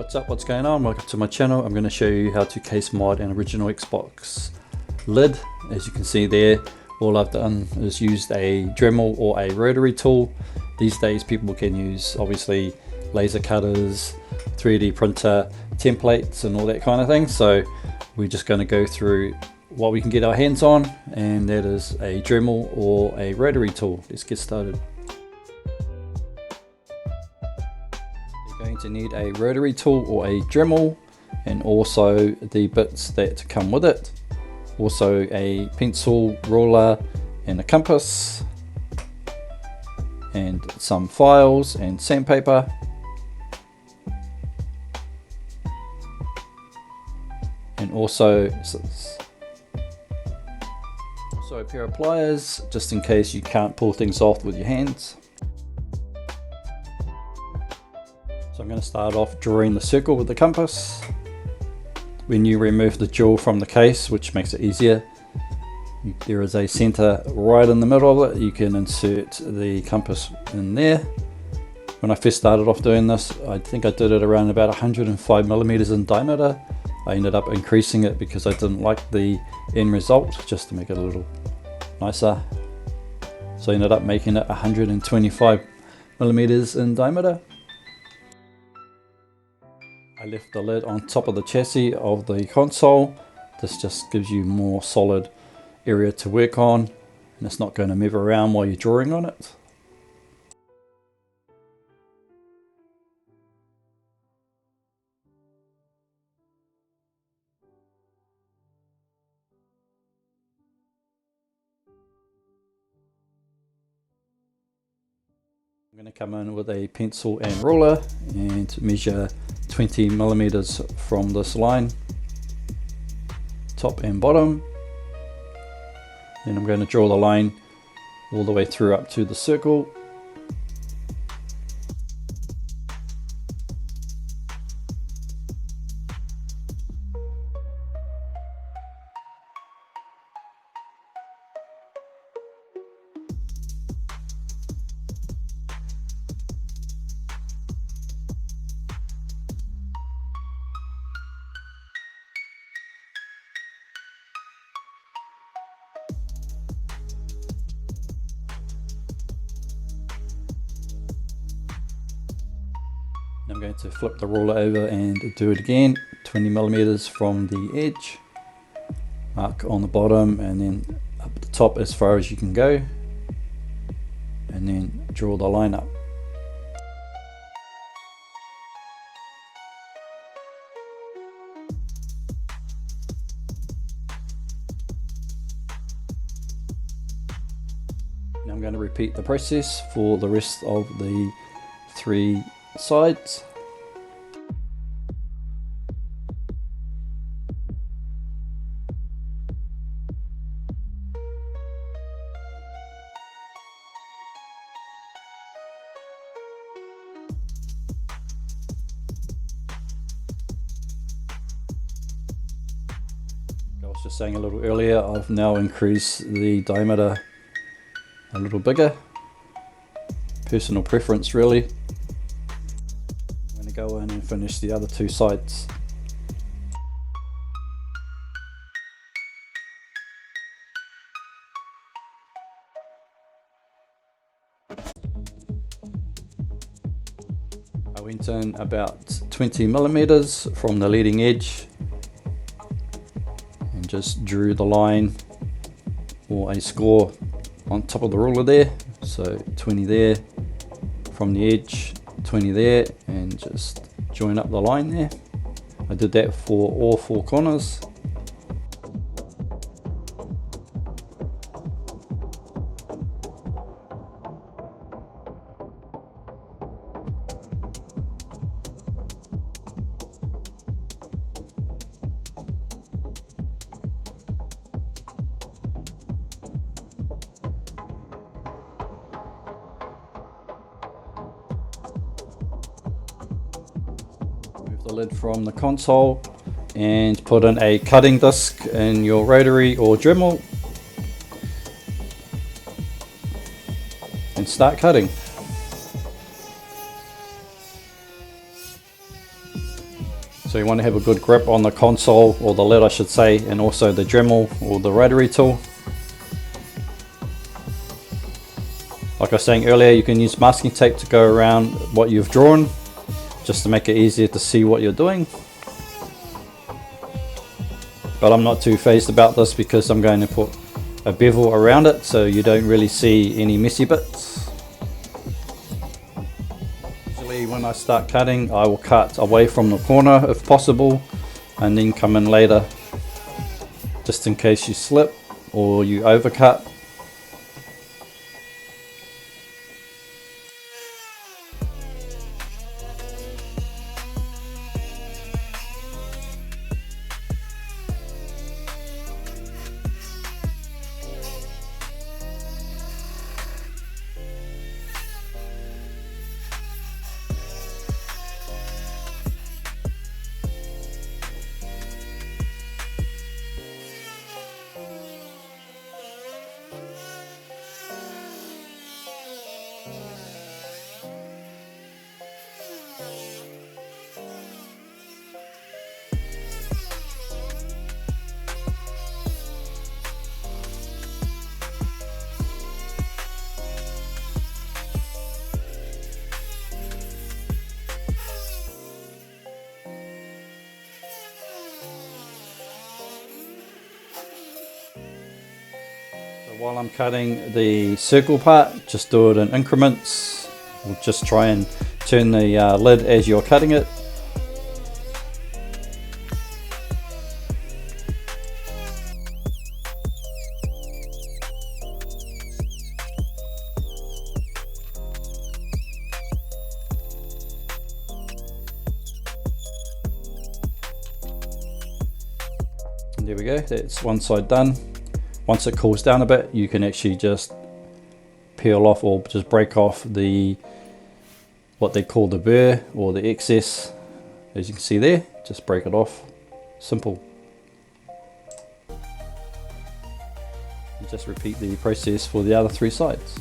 What's up, what's going on? Welcome to my channel. I'm going to show you how to case mod an original Xbox lid. As you can see there, all I've done is used a Dremel or a rotary tool. These days people can use obviously laser cutters, 3D printer, templates and all that kind of thing. So we're just going to go through what we can get our hands on, and that is a Dremel or a rotary tool. Let's get started. Going to need a rotary tool or a Dremel, and also the bits that come with it, also a pencil, ruler and a compass, and some files and sandpaper, and also a pair of pliers just in case you can't pull things off with your hands. So I'm going to start off drawing the circle with the compass. When you remove the jewel from the case, which makes it easier, there is a center right in the middle of it. You can insert the compass in there. When I first started off doing this, I think I did it around about 105 millimeters in diameter. I ended up increasing it because I didn't like the end result, just to make it a little nicer. So I ended up making it 125 millimeters in diameter. I left the lid on top of the chassis of the console. This just gives you more solid area to work on, and it's not going to move around while you're drawing on it. I'm going to come in with a pencil and ruler and measure 20 millimeters from this line, top and bottom. Then I'm going to draw the line all the way through up to the circle. I'm going to flip the ruler over and do it again, 20 millimeters from the edge, mark on the bottom and then up the top as far as you can go, and then draw the line up. Now I'm going to repeat the process for the rest of the three sides. I was just saying a little earlier, I've now increased the diameter a little bigger. Personal preference really. I'm going to go in and finish the other two sides. I went in about 20 millimeters from the leading edge and just drew the line or a score on top of the ruler there. So 20 there from the edge, 20 there, and just join up the line there. I did that for all four corners. The lid from the console and put in a cutting disc in your rotary or Dremel and start cutting. So you want to have a good grip on the console, or the lid I should say, and also the Dremel or the rotary tool. Like I was saying earlier, you can use masking tape to go around what you've drawn, just to make it easier to see what you're doing. But I'm not too phased about this because I'm going to put a bevel around it so you don't really see any messy bits. Usually when I start cutting, I will cut away from the corner if possible, and then come in later just in case you slip or you overcut. While I'm cutting the circle part, just do it in increments. We'll just try and turn the lid as you're cutting it. And there we go, that's one side done. Once it cools down a bit, you can actually just peel off or just break off the what they call the burr or the excess. As you can see there, just break it off. Simple. And just repeat the process for the other three sides.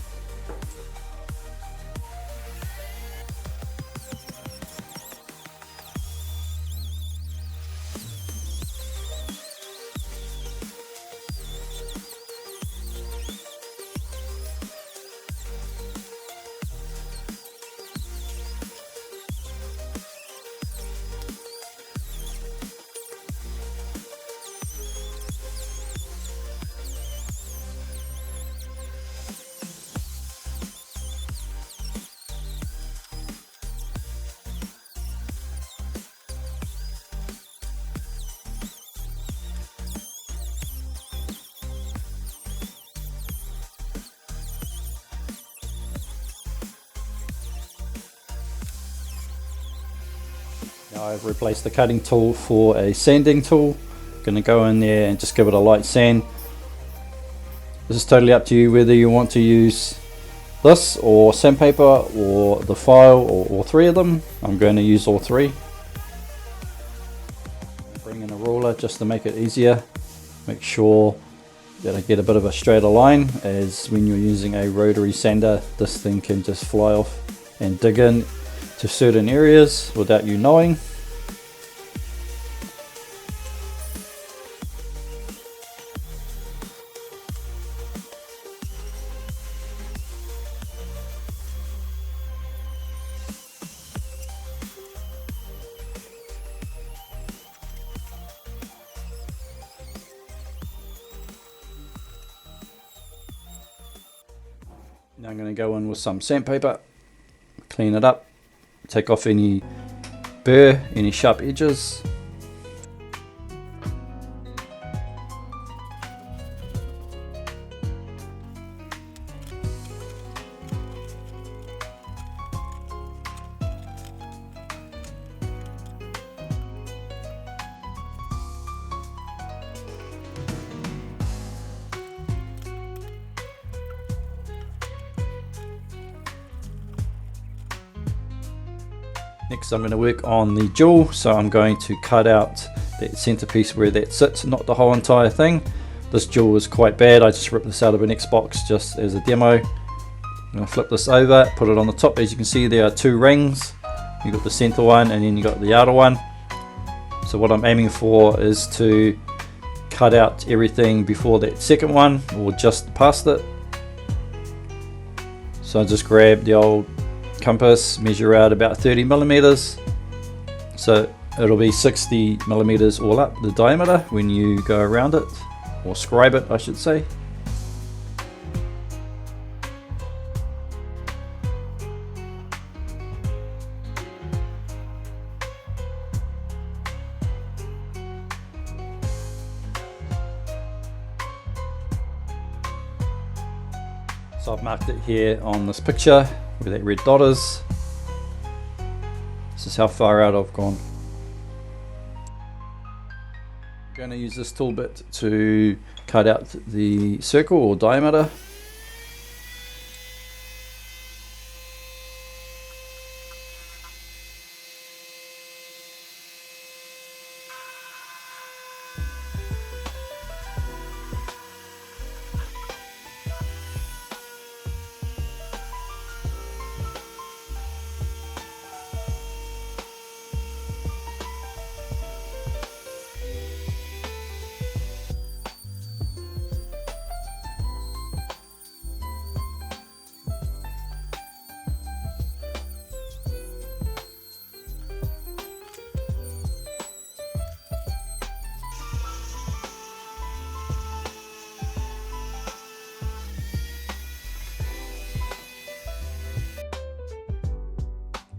Now I've replaced the cutting tool for a sanding tool. Going to go in there and just give it a light sand. This is totally up to you whether you want to use this or sandpaper or the file or all three of them. I'm going to use all three. Bring in a ruler just to make it easier. Make sure that I get a bit of a straighter line, as when you're using a rotary sander this thing can just fly off and dig in to certain areas without you knowing. Now I'm going to go in with some sandpaper, clean it up, take off any burr, any sharp edges. Next I'm going to work on the jewel, so I'm going to cut out that centerpiece where that sits, not the whole entire thing. This jewel is quite bad. I just ripped this out of an Xbox just as a demo. I'm going to flip this over, put it on the top. As you can see, there are two rings. You've got the center one and then you got the outer one. So what I'm aiming for is to cut out everything before that second one, or just past it. So I just grab the old compass, measure out about 30 millimeters. So it'll be 60 millimeters all up the diameter when you go around it, or scribe it I should say. So I've marked it here on this picture where that red dot is. This is how far out I've gone. I'm going to use this tool bit to cut out the circle or diameter.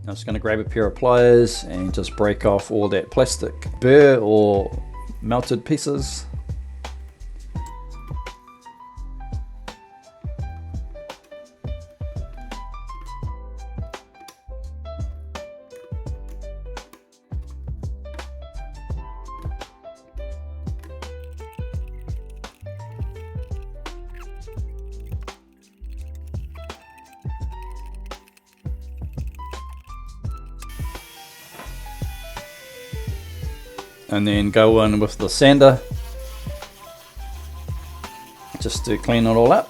I'm just going to grab a pair of pliers and just break off all that plastic burr or melted pieces. And then go in with the sander just to clean it all up.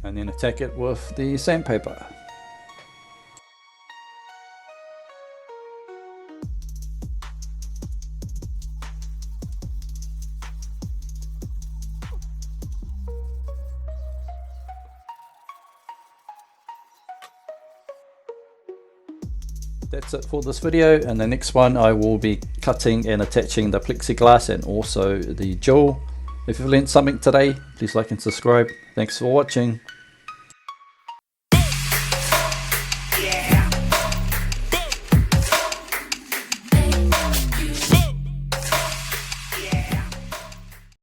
And then attack it with the sandpaper. That's it for this video. In the next one I will be cutting and attaching the plexiglass and also the jewel. If you've learned something today, please like and subscribe. Thanks for watching.